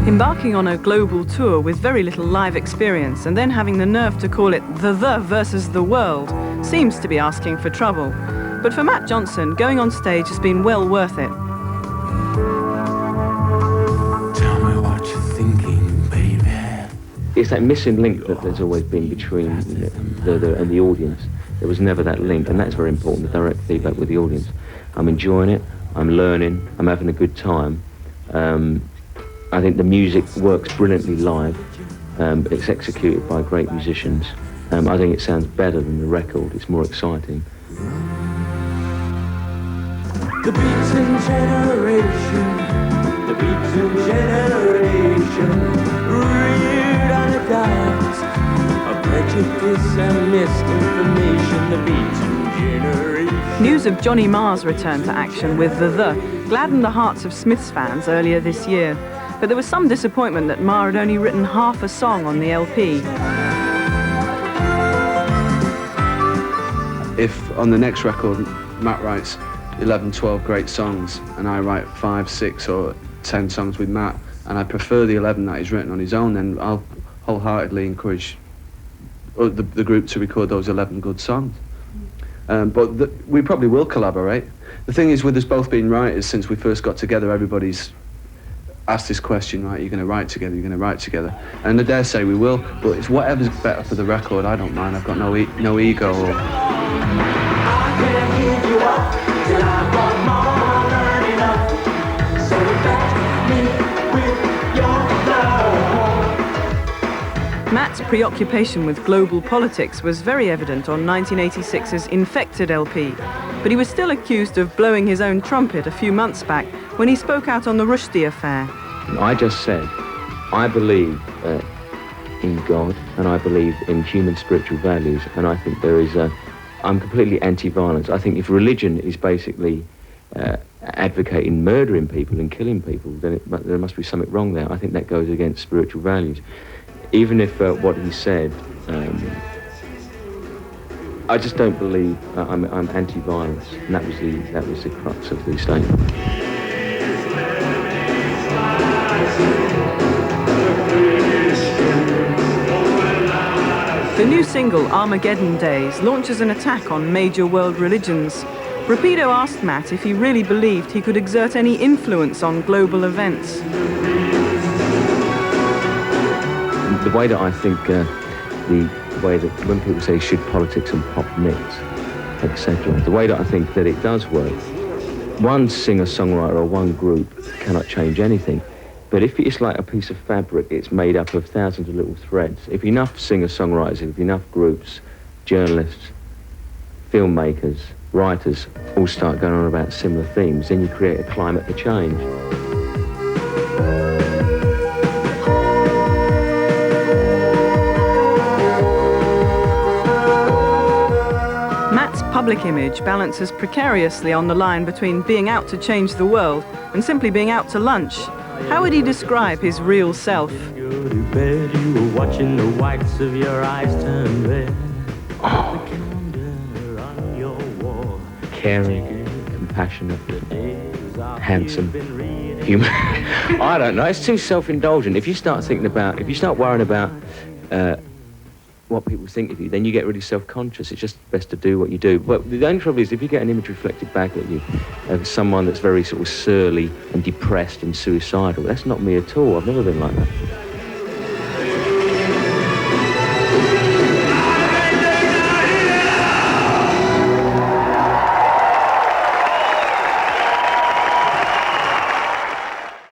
Embarking on a global tour with very little live experience and then having the nerve to call it the versus the world seems to be asking for trouble. But for Matt Johnson, going on stage has been well worth it. Tell me what you're thinking, baby. It's that missing link that there's always been between the audience. There was never that link, and that's very important, the direct feedback with the audience. I'm enjoying it, I'm learning, I'm having a good time. I think the music works brilliantly live. It's executed by great musicians. I think it sounds better than the record. It's more exciting. The beaten generation, the beaten generation, reared on a diet of prejudice and misinformation. The beaten generation. News of Johnny Marr's return to action with the gladdened the hearts of Smiths fans earlier this year. But there was some disappointment that Marr had only written half a song on the LP. If on the next record Matt writes 11, 12 great songs and I write 5, 6 or 10 songs with Matt, and I prefer the 11 that he's written on his own, then I'll wholeheartedly encourage the group to record those 11 good songs. But we probably will collaborate. The thing is, with us both being writers, since we first got together, everybody's asked this question, right, you're going to write together, you're going to write together. And I dare say we will, but it's whatever's better for the record. I don't mind, I've got no ego. I can't give you up till I've got more than enough. So let me with your love. Matt's preoccupation with global politics was very evident on 1986's Infected LP, but he was still accused of blowing his own trumpet a few months back when he spoke out on the Rushdie affair. I just said, I believe in God and I believe in human spiritual values, and I think I'm completely anti-violence. I think if religion is basically advocating murdering people and killing people, then there must be something wrong there. I think that goes against spiritual values. Even if what he said, I just don't believe. I'm anti-violence, and that was the crux of the statement. The new single, Armageddon Days, launches an attack on major world religions. Rapido asked Matt if he really believed he could exert any influence on global events. The way that I think, the way that when people say should politics and pop mix, etc., the way that I think that it does work, one singer-songwriter or one group cannot change anything. But if it's like a piece of fabric, it's made up of thousands of little threads. If enough singer-songwriters, if enough groups, journalists, filmmakers, writers all start going on about similar themes, then you create a climate for change. Matt's public image balances precariously on the line between being out to change the world and simply being out to lunch. How would he describe his real self? Go to bed, you were watching the whites of your eyes turn red. Oh. Caring, compassionate, handsome, human. I don't know, it's too self-indulgent. If you start worrying about what people think of you, then you get really self-conscious. It's just best to do what you do. But the only trouble is, if you get an image reflected back at you of someone that's very sort of surly and depressed and suicidal, that's not me at all. I've never been like that.